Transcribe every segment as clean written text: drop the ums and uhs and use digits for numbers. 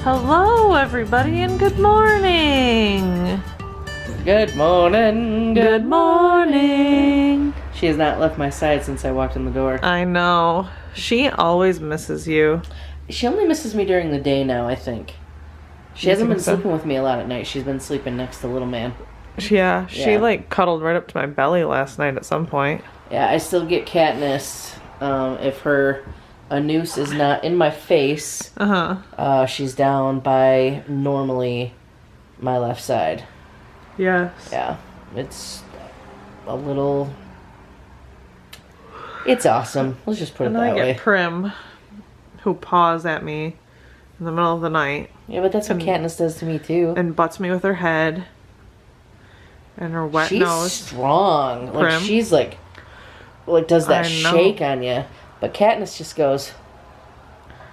Hello, everybody, and good morning. Good morning. Good morning. She has not left my side since I walked in the door. I know. She always misses you. She only misses me during the day now, I think. She hasn't been sleeping with me a lot at night. She's been sleeping next to little man. Yeah, she like cuddled right up to my belly last night at some point. Yeah, I still get Katniss. If her noose is not in my face, she's down by normally my left side. Yes. Yeah, it's a little... It's awesome. Let's just put it that way. And I get Prim, who paws at me in the middle of the night. Yeah, but that's what Katniss does to me too. And butts me with her head. And her wet nose. She's strong. Prim. Like, she's like does that shake on you. But Katniss just goes,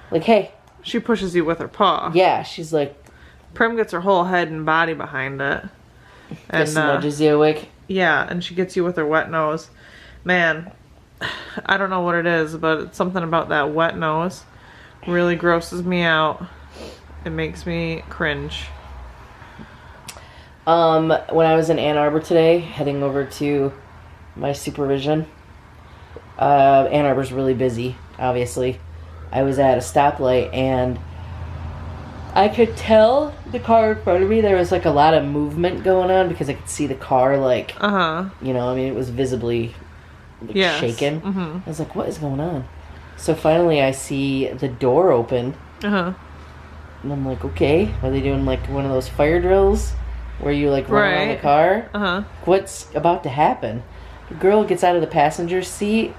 like, hey. She pushes you with her paw. Yeah, she's like... Prim gets her whole head and body behind it. And just nudges you awake. Yeah, and she gets you with her wet nose. Man, I don't know what it is, but it's something about that wet nose really grosses me out. It makes me cringe. When I was in Ann Arbor today, heading over to my supervision, Ann Arbor's really busy, obviously. I was at a stoplight, and I could tell the car in front of me, there was like a lot of movement going on because I could see the car like, you know, I mean, it was visibly like, shaken. I was like, what is going on? So finally I see the door open. And I'm like, okay, are they doing like one of those fire drills where you like run around the car? What's about to happen? The girl gets out of the passenger seat,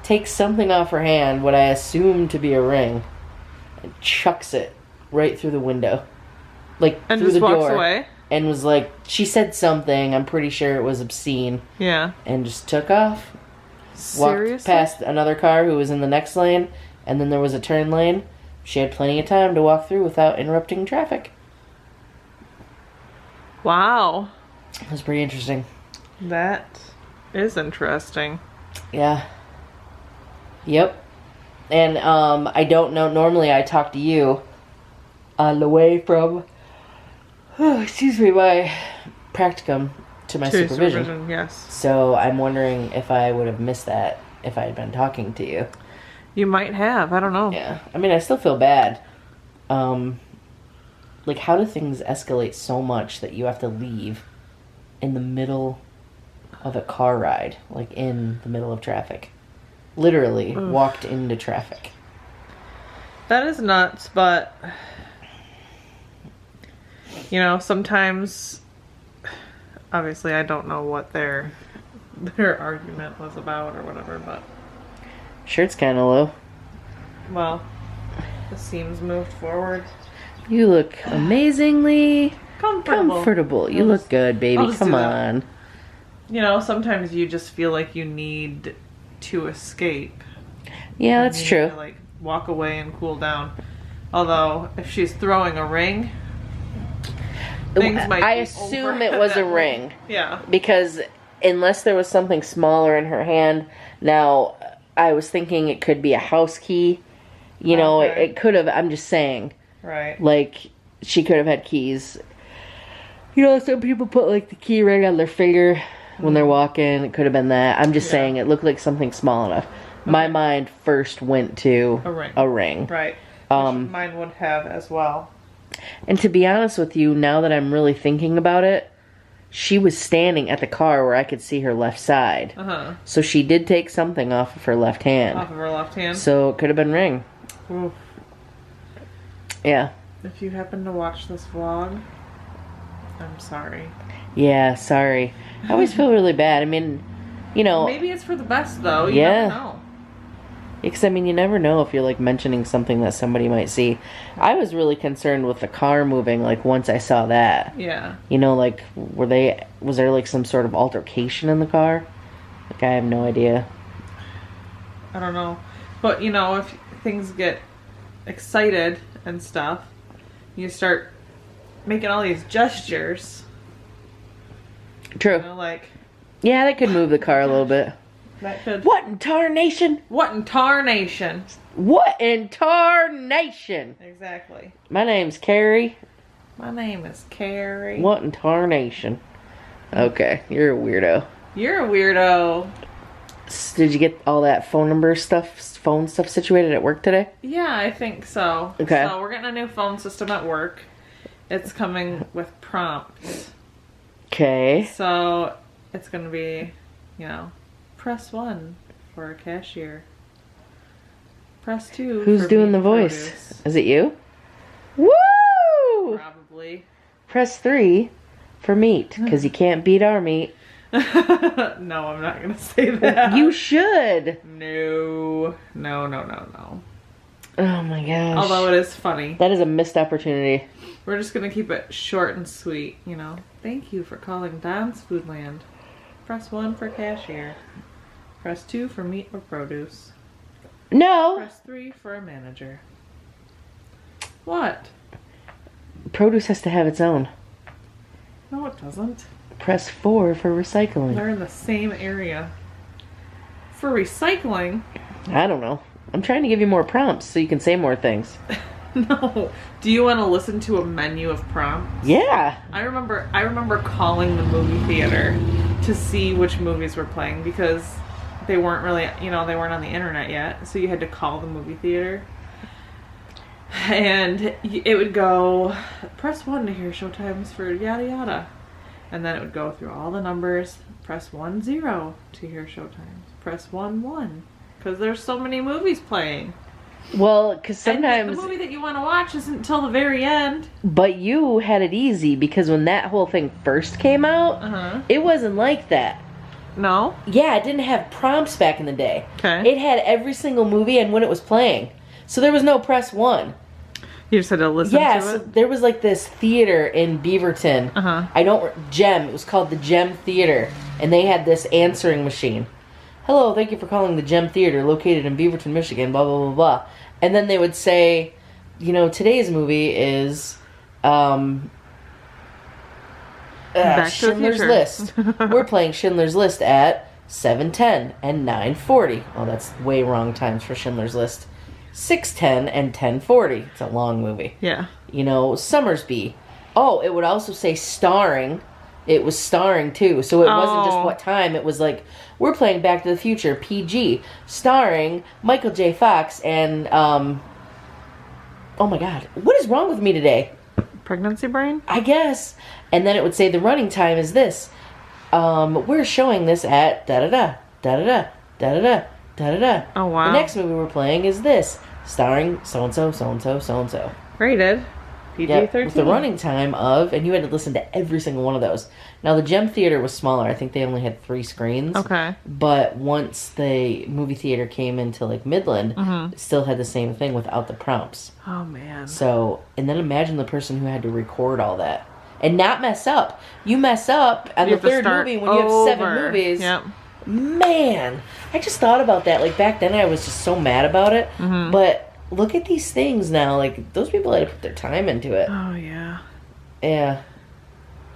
takes something off her hand, what I assume to be a ring, and chucks it right through the window. Like, and through just the door. walks away? And was like, she said something, I'm pretty sure it was obscene. Yeah. And just took off. Seriously? Walked past another car who was in the next lane, and then there was a turn lane. She had plenty of time to walk through without interrupting traffic. Wow. It was pretty interesting. That is interesting. Yeah. Yep. And I don't know, normally I talk to you on the way from, excuse me, my practicum to my supervision. Yes. So I'm wondering if I would have missed that if I had been talking to you. You might have. I don't know. Yeah. I mean, I still feel bad. Like, how do things escalate so much that you have to leave in the middle of a car ride? Like, in the middle of traffic. Literally walked into traffic. That is nuts, but... You know, sometimes... Obviously, I don't know what their argument was about or whatever, but... Shirt's kind of low. Well, the seams moved forward. You look amazingly comfortable. You look good, baby. Come on. You know, sometimes you just feel like you need to escape. Yeah, that's true. To, like, walk away and cool down. Although, if she's throwing a ring, things might I be assume over it was at that a ring. Yeah. Because unless there was something smaller in her hand, now I was thinking it could be a house key. You know, it could have, I'm just saying. Right. Like, she could have had keys. You know, some people put, like, the key ring on their finger when they're walking. It could have been that. I'm just saying it looked like something small enough. Okay. My mind first went to a ring. Right. Which mine would have as well. And to be honest with you, now that I'm really thinking about it, she was standing at the car where I could see her left side. So she did take something off of her left hand. Off of her left hand? So it could have been ring. Oof. Yeah. If you happen to watch this vlog, I'm sorry. Yeah, sorry. I always feel really bad. I mean, you know... Maybe it's for the best, though. You never know. Because, I mean, you never know if you're, like, mentioning something that somebody might see. I was really concerned with the car moving, like, once I saw that. Yeah. You know, like, was there, like, some sort of altercation in the car? Like, I have no idea. I don't know. But, you know, if things get excited and stuff, you start making all these gestures. True. You know, like... Yeah, that could move the car a little bit. That could. What in tarnation? What in tarnation? What in tarnation? Exactly. My name's Cari. My name is Cari. What in tarnation? Okay, you're a weirdo. You're a weirdo. Did you get all that phone stuff situated at work today? Yeah, I think so. Okay. So we're getting a new phone system at work. It's coming with prompts. Okay. So it's going to be, press 1 for a cashier. Press 2 Who's for doing meat the voice? produce. Is it you? Woo! Probably. Press 3 for meat, because you can't beat our meat. No, I'm not going to say that. You should. No. Oh my gosh. Although it is funny. That is a missed opportunity. We're just going to keep it short and sweet, Thank you for calling Don's Foodland. Press 1 for cashier. Press 2 for meat or produce. No. Press 3 for a manager. What? Produce has to have its own. No, it doesn't. Press 4 for recycling. They're in the same area. For recycling? I don't know. I'm trying to give you more prompts so you can say more things. No. Do you want to listen to a menu of prompts? Yeah. I remember calling the movie theater to see which movies were playing because they weren't really, they weren't on the internet yet. So you had to call the movie theater. And it would go, press 1 to hear showtimes for yada yada. And then it would go through all the numbers. Press 1-0 to hear showtimes. Press 1-1. Because there's so many movies playing. Well, because sometimes... And the movie that you want to watch isn't until the very end. But you had it easy because when that whole thing first came out, it wasn't like that. No? Yeah, it didn't have prompts back in the day. Okay. It had every single movie and when it was playing. So there was no press 1. You just had to listen to it? So there was like this theater in Beaverton. Gem. It was called the Gem Theater. And they had this answering machine. Hello, thank you for calling the Gem Theater located in Beaverton, Michigan, blah, blah, blah, blah. And then they would say, today's movie is Schindler's List. We're playing Schindler's List at 7:10 and 9:40. Oh, that's way wrong times for Schindler's List. 6:10 and 10:40. It's a long movie. Yeah. Summersby. Oh, it would also say starring. It was starring too, so it wasn't just what time. It was like, we're playing Back to the Future, PG, starring Michael J. Fox and, oh my god, what is wrong with me today? Pregnancy brain? I guess. And then it would say the running time is this. We're showing this at da-da-da, da-da-da, da-da-da, da-da-da. Oh, wow. The next movie we're playing is this, starring so-and-so, so-and-so, so-and-so. Rated PG-13. Yep, with the running time of, and you had to listen to every single one of those. Now, the Gem Theater was smaller. I think they only had 3 screens. Okay. But once the movie theater came into, Midland, it still had the same thing without the prompts. Oh, man. So, and then imagine the person who had to record all that. And not mess up. You mess up on the third movie when you have 7 movies. Yep. Man, I just thought about that. Back then I was just so mad about it. But look at these things now. Those people had to put their time into it. Oh, yeah. Yeah.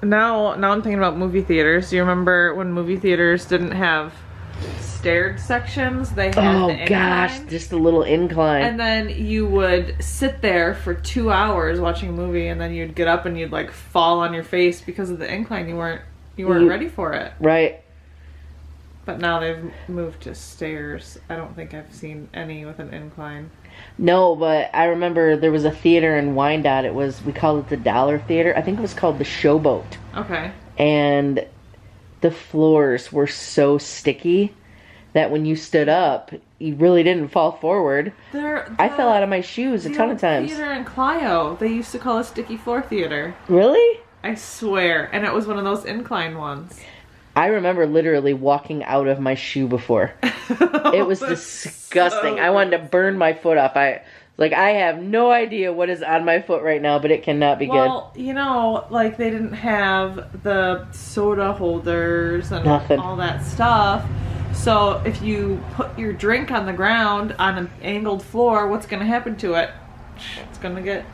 Now I'm thinking about movie theaters. Do you remember when movie theaters didn't have staired sections? They had the incline. Gosh, just a little incline. And then you would sit there for 2 hours watching a movie, and then you'd get up and you'd fall on your face because of the incline. You weren't ready for it. Right. But now they've moved to stairs. I don't think I've seen any with an incline. No, but I remember there was a theater in Wyandotte. We called it the Dollar Theater. I think it was called the Showboat. Okay. And the floors were so sticky that when you stood up, you really didn't fall forward. I fell out of my shoes a ton of times. Theater in Clio, they used to call it Sticky Floor Theater. Really? I swear. And it was one of those incline ones. I remember literally walking out of my shoe before. It was disgusting. I wanted to burn my foot off. I have no idea what is on my foot right now, but it cannot be good. Well, they didn't have the soda holders and all that stuff. So if you put your drink on the ground on an angled floor, what's going to happen to it? It's going to get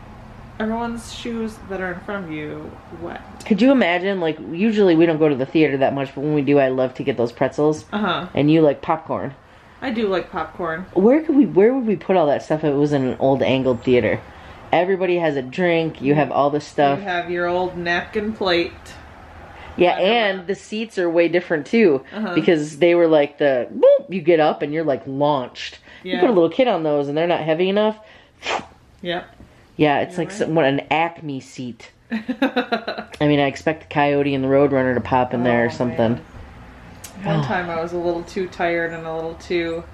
everyone's shoes that are in front of you wet. Could you imagine, like, usually we don't go to the theater that much, but when we do, I love to get those pretzels. Uh-huh. And you like popcorn. I do like popcorn. Where would we put all that stuff if it was in an old angled theater? Everybody has a drink, you have all this stuff. You have your old napkin plate. Yeah, and the seats are way different too. Uh-huh. Because they were like boop, you get up and you're like launched. Yeah. You put a little kid on those and they're not heavy enough. Yep. Yeah, it's like an Acme seat. I mean, I expect the Coyote and the Roadrunner to pop in there or something. Man. One time I was a little too tired and a little too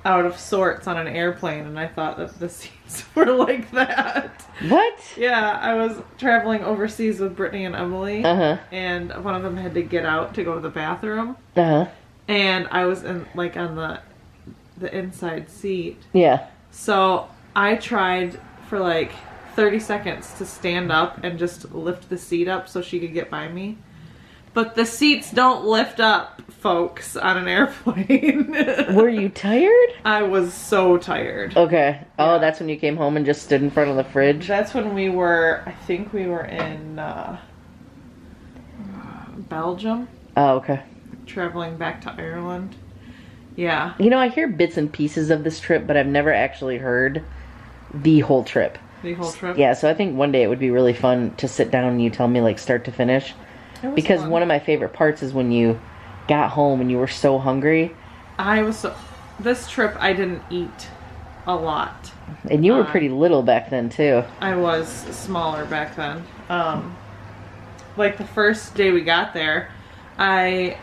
out of sorts on an airplane, and I thought that the seats were like that. What? Yeah, I was traveling overseas with Brittany and Emily, and one of them had to get out to go to the bathroom, and I was in on the inside seat. Yeah. So I tried for like 30 seconds to stand up and just lift the seat up so she could get by me. But the seats don't lift up, folks, on an airplane. Were you tired? I was so tired. Okay. Oh, Yeah. that's when you came home and just stood in front of the fridge? That's when I think we were in Belgium. Oh, okay. Traveling back to Ireland. Yeah. You know, I hear bits and pieces of this trip, but I've never actually heard the whole trip. The whole trip? Yeah, so I think one day it would be really fun to sit down and you tell me, like, start to finish. Because fun. one of my favorite parts is when you got home and you were so hungry. This trip I didn't eat a lot. And you were pretty little back then, too. I was smaller back then. Like the first day we got there, I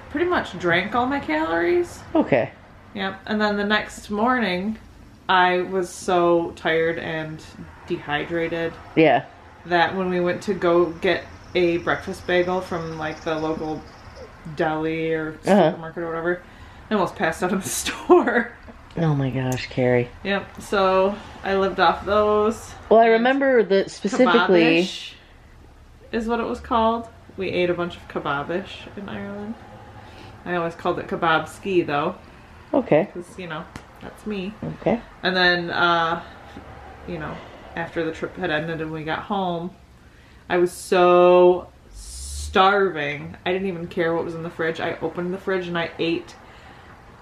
pretty much drank all my calories. Okay. Yep. And then the next morning, I was so tired and dehydrated. Yeah. That when we went to go get a breakfast bagel from like the local deli or supermarket or whatever, I almost passed out in the store. Oh my gosh, Cari. Yep. So I lived off those. Well, I remember that specifically. Kebabish is what it was called. We ate a bunch of kebabish in Ireland. I always called it kebabski though. Okay. Because, that's me. Okay. And then, after the trip had ended and we got home, I was so starving. I didn't even care what was in the fridge. I opened the fridge and I ate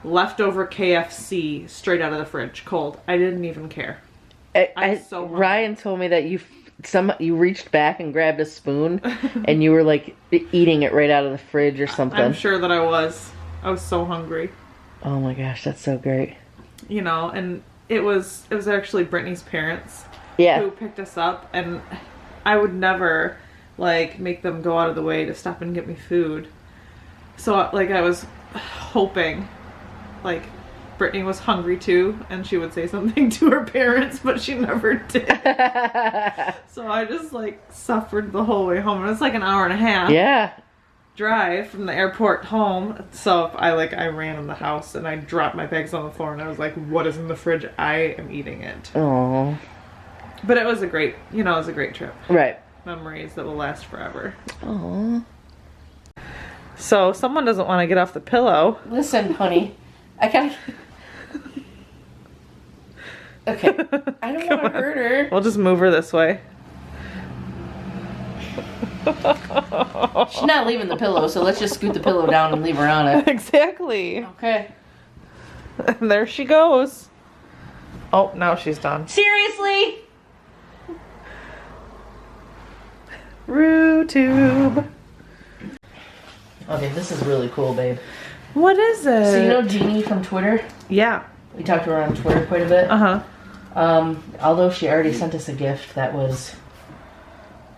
leftover KFC straight out of the fridge, cold. I didn't even care. Ryan told me that you reached back and grabbed a spoon and you were like eating it right out of the fridge or something. I'm sure that I was. I was so hungry. Oh my gosh, that's so great. And it was actually Brittany's parents who picked us up, and I would never make them go out of the way to stop and get me food. So I was hoping Brittany was hungry too and she would say something to her parents, but she never did. So I just suffered the whole way home. And it's an hour and a half drive from the airport home. So I ran in the house and I dropped my bags on the floor and I was like, what is in the fridge? I am eating it. Oh. But it was a great trip. Right. Memories that will last forever. Oh. So someone doesn't want to get off the pillow. Listen, honey. I gotta... Okay. I don't want to hurt her. We'll just move her this way. She's not leaving the pillow, so let's just scoot the pillow down and leave her on it. Exactly. Okay. And there she goes. Oh, now she's done. Seriously? RooTube. Okay, this is really cool, babe. What is it? So you know Jeannie from Twitter? Yeah. We talked to her on Twitter quite a bit. Uh-huh. Although she already sent us a gift that was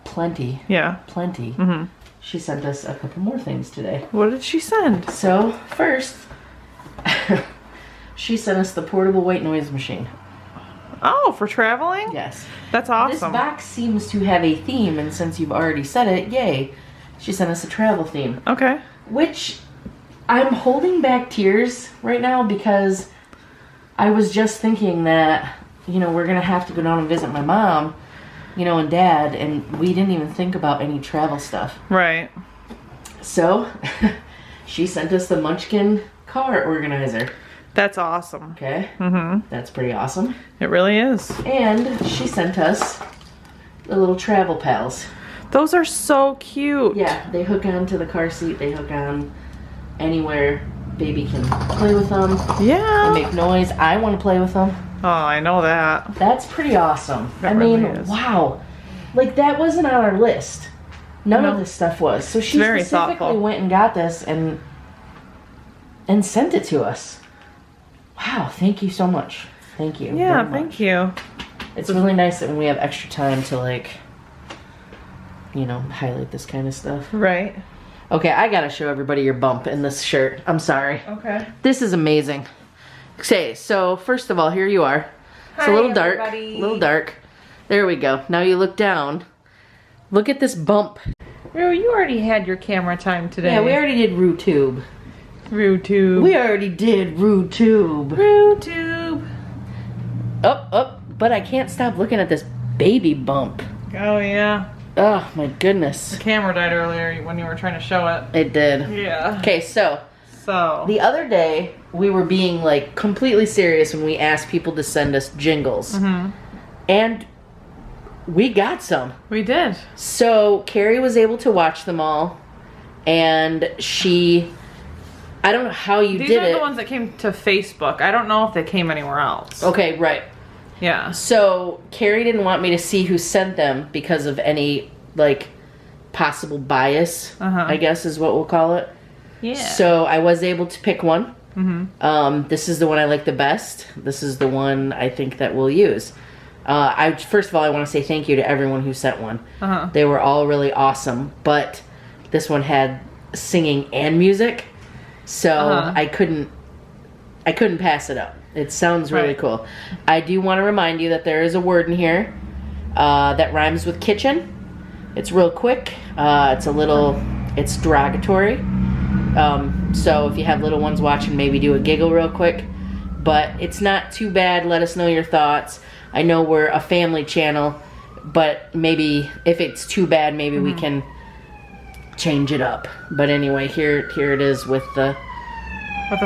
plenty. Yeah. Plenty. Mm-hmm. She sent us a couple more things today. What did she send? So, first, she sent us the portable white noise machine. Oh, for traveling? Yes. That's awesome. This box seems to have a theme, and since you've already said it, yay. She sent us a travel theme. Okay. Which, I'm holding back tears right now because I was just thinking that, we're going to have to go down and visit my mom, and dad, and we didn't even think about any travel stuff. Right. So, she sent us the Munchkin car organizer. That's awesome. Okay. Mm-hmm. That's pretty awesome. It really is. And she sent us the little travel pals. Those are so cute. Yeah, they hook on to the car seat. They hook on anywhere. Baby can play with them. Yeah. They make noise. I want to play with them. Oh, I know that. That's pretty awesome. That I mean, really is. wow. Like, that wasn't on our list. None of this stuff was. So she very specifically thoughtful. went and got this and sent it to us. Wow, thank you so much. Thank you. Yeah, very much. thank you. It's really nice that when we have extra time to, like, you know, highlight this kind of stuff. Right. Okay, I gotta show everybody your bump in this shirt. I'm sorry. Okay. This is amazing. Okay, so first of all, here you are. It's Hi, a little dark. everybody. A little dark. There we go. Now you look down. Look at this bump. Rue, you already had your camera time today. Yeah, we already did RooTube. RooTube. We already did RooTube. RooTube. Up. But I can't stop looking at this baby bump. Oh, yeah. Oh, my goodness. The camera died earlier when you were trying to show it. It did. Yeah. Okay, so the other day, we were being, like, completely serious when we asked people to send us jingles. Mm-hmm. And we got some. We did. So, Cari was able to watch them all. And she... I don't know how you These did are it. the ones that came to Facebook. I don't know if they came anywhere else. Okay, right. Yeah. So, Cari didn't want me to see who sent them because of any, like, possible bias, I guess is what we'll call it. Yeah. So, I was able to pick one. Mm-hmm. This is the one I like the best. This is the one I think that we'll use. First of all, I want to say thank you to everyone who sent one. They were all really awesome, but this one had singing and music, so I couldn't pass it up. It sounds really cool. I do want to remind you that there is a word in here that rhymes with kitchen. It's real quick. It's derogatory. So if you have little ones watching, maybe do a giggle real quick. But it's not too bad. Let us know your thoughts. I know we're a family channel, but maybe if it's too bad, maybe we can change it up. But anyway, here it is with the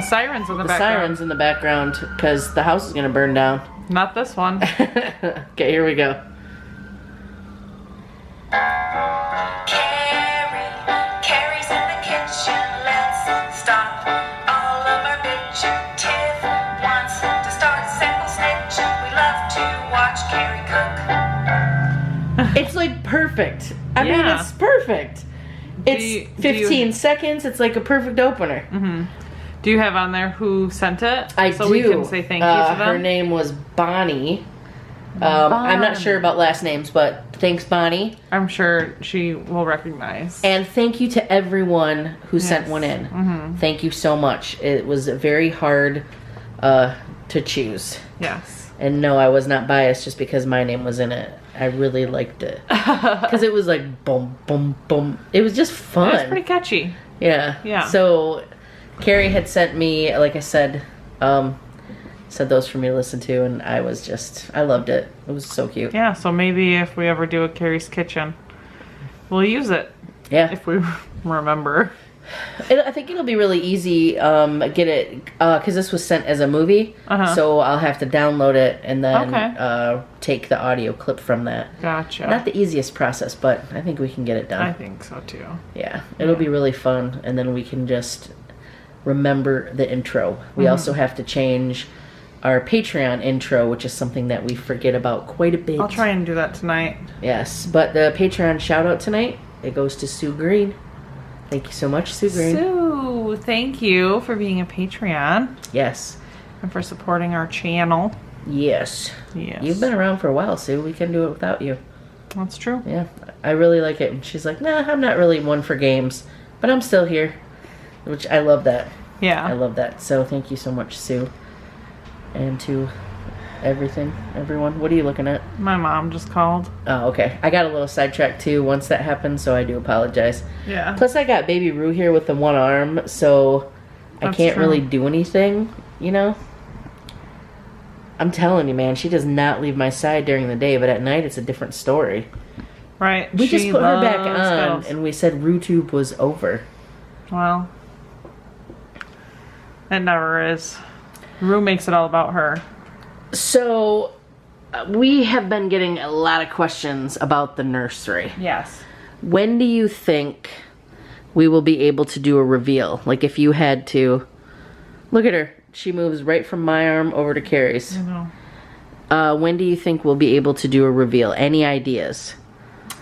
sirens in the background. sirens in the background, because the house is gonna burn down. Not this one. Okay, here we go. Cari's in the kitchen, let's stop all of our bitching. Tiff wants to start simple snitching. We love to watch Cari cook. It's like perfect. I mean, Yeah. it's perfect. It's 15 seconds. It's like a perfect opener. Do you have on there who sent it? I so do. we can say thank you to them. Her name was Bonnie. I'm not sure about last names, but thanks, Bonnie. I'm sure she will recognize. And thank you to everyone who sent one in. Thank you so much. It was very hard to choose. Yes. And no, I was not biased just because my name was in it. I really liked it. Because it was like boom, boom, boom. It was just fun. It was pretty catchy. Yeah. Yeah. So, Cari had sent me, like I said, said those for me to listen to, and I loved it. It was so cute. Yeah, so maybe if we ever do a Cari's Kitchen, we'll use it. Yeah. If we remember. I think it'll be really easy, get it, because this was sent as a movie, so I'll have to download it and then take the audio clip from that. Gotcha. Not the easiest process, but I think we can get it done. I think so too. Yeah, it'll be really fun, and then we can just remember the intro. We also have to change our Patreon intro, which is something that we forget about quite a bit. I'll try and do that tonight. Yes, but the Patreon shout out tonight, it goes to Sue Green. Thank you so much, Sue Green. Sue, thank you for being a Patreon Yes. and for supporting our channel. Yes. Yes. You've been around for a while, Sue. We can do it without you. That's true. Yeah. I really like it. And she's like, nah, I'm not really one for games, but I'm still here. Which I love that. Yeah. I love that. So thank you so much, Sue. And to everyone. What are you looking at? My mom just called. Oh, okay. I got a little sidetracked too once that happened, so I do apologize. Yeah. Plus, I got baby Rue here with the one arm, so I That's can't true. really do anything, you know? I'm telling you, man, she does not leave my side during the day, but at night it's a different story. Right. We just she put her back loves on, girls. and we said RooTube was over. Well, it never is. Rue makes it all about her. So, we have been getting a lot of questions about the nursery. Yes. When do you think we will be able to do a reveal? Like if you had to... Look at her. She moves right from my arm over to Cari's. I know. When do you think we'll be able to do a reveal? Any ideas?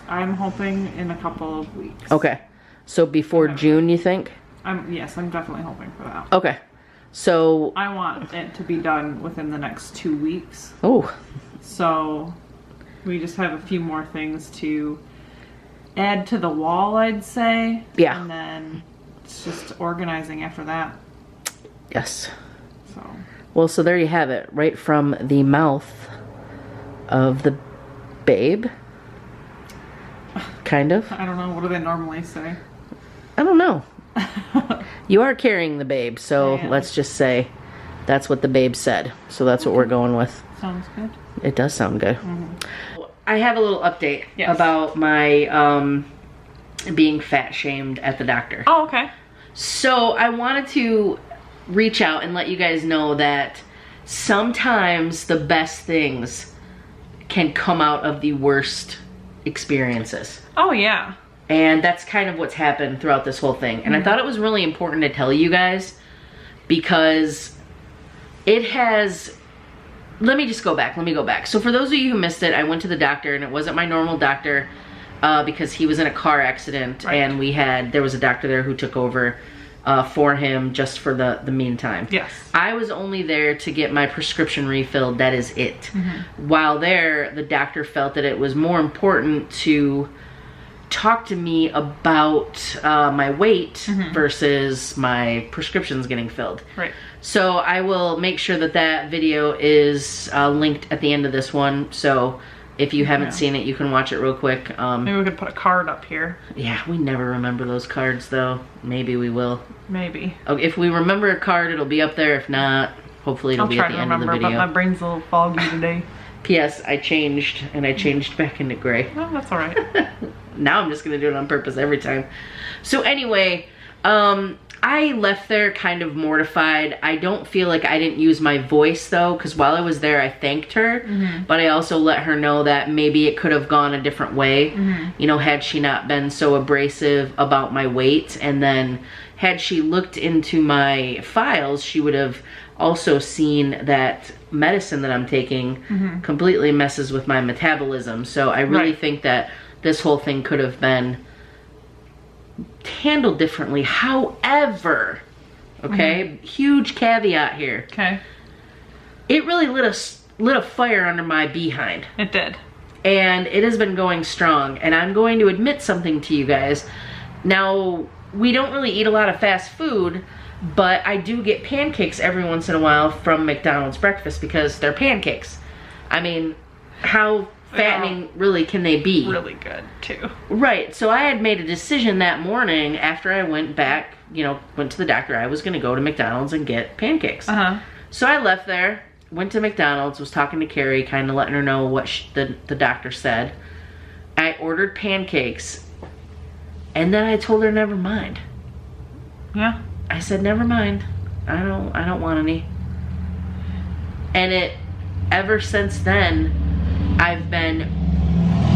I'm hoping in a couple of weeks. Okay. So before June, you think? Yes, I'm definitely hoping for that. Okay. So... I want it to be done within the next 2 weeks. Oh. So we just have a few more things to add to the wall, I'd say. Yeah. And then it's just organizing after that. Yes. So. Well, so there you have it. Right from the mouth of the babe. Kind of. I don't know. What do they normally say? I don't know. You are carrying the babe, so Yeah. let's just say that's what the babe said. So that's what we're going with. Sounds good. It does sound good. I have a little update Yes. about my being fat shamed at the doctor. Oh, okay. So I wanted to reach out and let you guys know that sometimes the best things can come out of the worst experiences. Oh, yeah. And that's kind of what's happened throughout this whole thing. And I thought it was really important to tell you guys because it has... Let me just go back. Let me go back. So for those of you who missed it, I went to the doctor and it wasn't my normal doctor because he was in a car accident. Right. And there was a doctor there who took over for him just for the meantime. Yes. I was only there to get my prescription refilled. That is it. While there, the doctor felt that it was more important to talk to me about my weight versus my prescriptions getting filled. Right. So I will make sure that that video is linked at the end of this one. So if you haven't seen it, you can watch it real quick. Maybe we could put a card up here. Yeah, we never remember those cards though. Maybe we will. Maybe. Okay, if we remember a card, it'll be up there. If not, hopefully it'll be at the end of the video. But my brain's a little foggy today. P.S. I changed, and I changed back into gray. Oh, that's alright. Now I'm just gonna do it on purpose every time. So anyway, I left there kind of mortified. I don't feel like I didn't use my voice though, because while I was there I thanked her, but I also let her know that maybe it could have gone a different way, you know, had she not been so abrasive about my weight. And then had she looked into my files, she would have also seen that medicine that I'm taking completely messes with my metabolism. So I really think that this whole thing could have been handled differently. However, okay, huge caveat here. Okay. It really lit a fire under my behind. It did. And it has been going strong. And I'm going to admit something to you guys. Now, we don't really eat a lot of fast food, but I do get pancakes every once in a while from McDonald's breakfast because they're pancakes. I mean, how fattening really can they be? Really good too. Right. So I had made a decision that morning after I went back, you know, went to the doctor. I was going to go to McDonald's and get pancakes. So I left there, went to McDonald's, was talking to Cari, kind of letting her know what the doctor said. I ordered pancakes, and then I told her never mind. Yeah. I said never mind. I don't want any. And ever since then, I've been,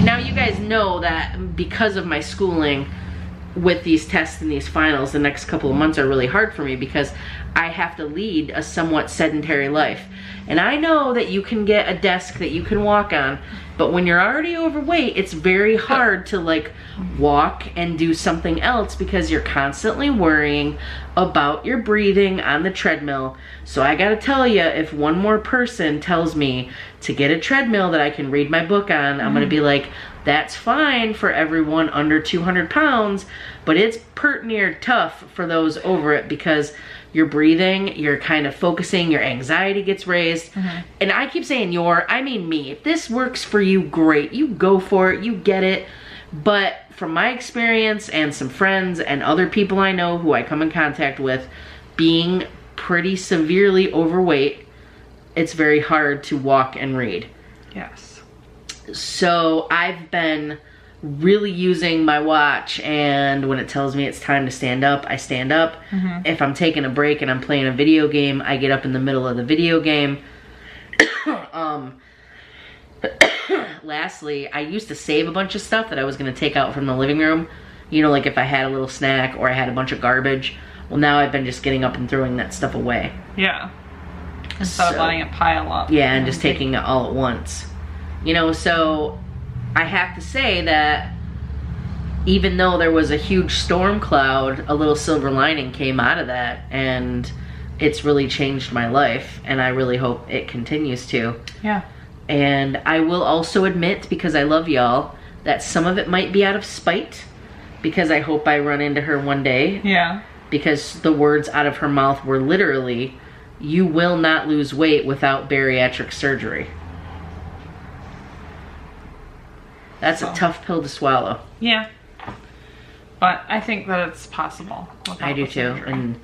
now you guys know that because of my schooling with these tests and these finals, the next couple of months are really hard for me because I have to lead a somewhat sedentary life. And I know that you can get a desk that you can walk on, but when you're already overweight, it's very hard to like walk and do something else because you're constantly worrying about your breathing on the treadmill. So I gotta tell you, if one more person tells me to get a treadmill that I can read my book on, I'm gonna be like, that's fine for everyone under 200 pounds, but it's pert near tough for those over it because you're breathing, you're kind of focusing, your anxiety gets raised. And I keep saying I mean me. If this works for you, great. You go for it, you get it. But from my experience and some friends and other people I know who I come in contact with, being pretty severely overweight, it's very hard to walk and read. Yes. So I've been really using my watch, and when it tells me it's time to stand up, I stand up. If I'm taking a break and I'm playing a video game, I get up in the middle of the video game. Lastly, I used to save a bunch of stuff that I was going to take out from the living room. You know, like if I had a little snack or I had a bunch of garbage. Well, now I've been just getting up and throwing that stuff away. Yeah. Instead of letting it pile up. Yeah, and just taking it all at once. You know, so I have to say that even though there was a huge storm cloud, a little silver lining came out of that, and it's really changed my life, and I really hope it continues to. Yeah. And I will also admit, because I love y'all, that some of it might be out of spite, because I hope I run into her one day. Yeah. Because the words out of her mouth were literally, "You will not lose weight without bariatric surgery." That's a tough pill to swallow. Yeah. But I think that it's possible. I do too. And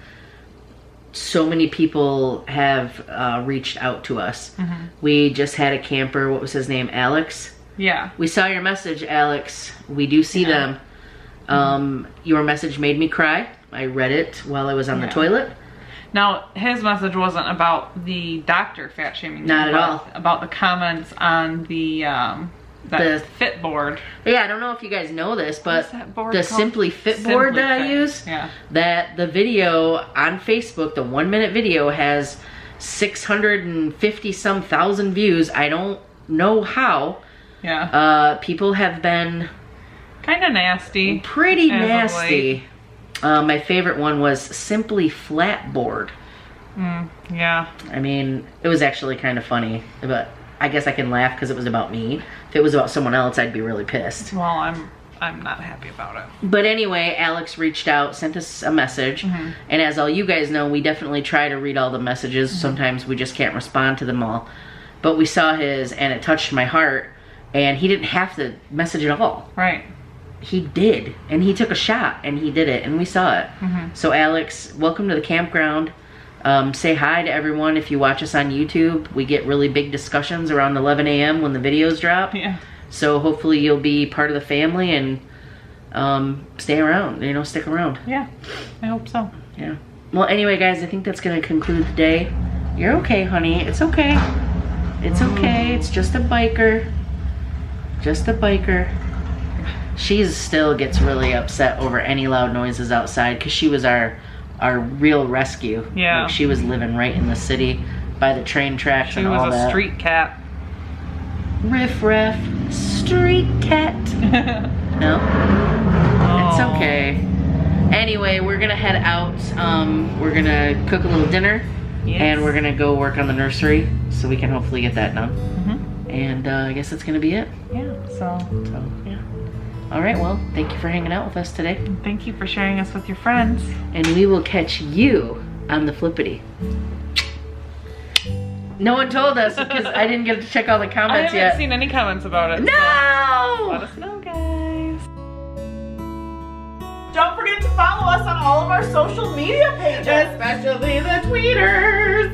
so many people have reached out to us. We just had a camper, what was his name, Alex? Yeah. We saw your message, Alex. We do see them. Your message made me cry. I read it while I was on the toilet. Now, his message wasn't about the doctor fat shaming. Not at all. About the comments on the Fit board. Yeah, I don't know if you guys know this, but the called? Simply Fit board that I use, that the video on Facebook, the 1 minute video, has 650 some thousand views. I don't know how. Yeah. People have been kind of nasty. Pretty nasty. My favorite one was Simply Flat board. Yeah. I mean, it was actually kind of funny, but I guess I can laugh because it was about me. If it was about someone else, I'd be really pissed. Well, I'm not happy about it. But anyway, Alex reached out, sent us a message, and as all you guys know, we definitely try to read all the messages. Sometimes we just can't respond to them all. But we saw his, and it touched my heart, and he didn't have to message at all. Right. He did, and he took a shot, and he did it, and we saw it. So Alex, welcome to the campground. Say hi to everyone if you watch us on YouTube. We get really big discussions around 11 a.m. when the videos drop. Yeah. So hopefully you'll be part of the family and stay around, you know, stick around. Yeah, I hope so. Yeah. Well, anyway, guys, I think that's going to conclude the day. You're okay, honey. It's okay. It's okay. It's just a biker. Just a biker. She still gets really upset over any loud noises outside because she was our real rescue. Yeah. Like, she was living right in the city by the train tracks and all that. She was a street cat. Riff raff, street cat. No? It's okay. Anyway, we're gonna head out. We're gonna cook a little dinner. Yes. And we're gonna go work on the nursery so we can hopefully get that done. And I guess that's gonna be it. Yeah, so yeah. Alright, well, thank you for hanging out with us today. And thank you for sharing us with your friends. And we will catch you on the flippity. No one told us because I didn't get to check all the comments yet. I haven't seen any comments about it. No! So let us know, guys. Don't forget to follow us on all of our social media pages. Especially the tweeters.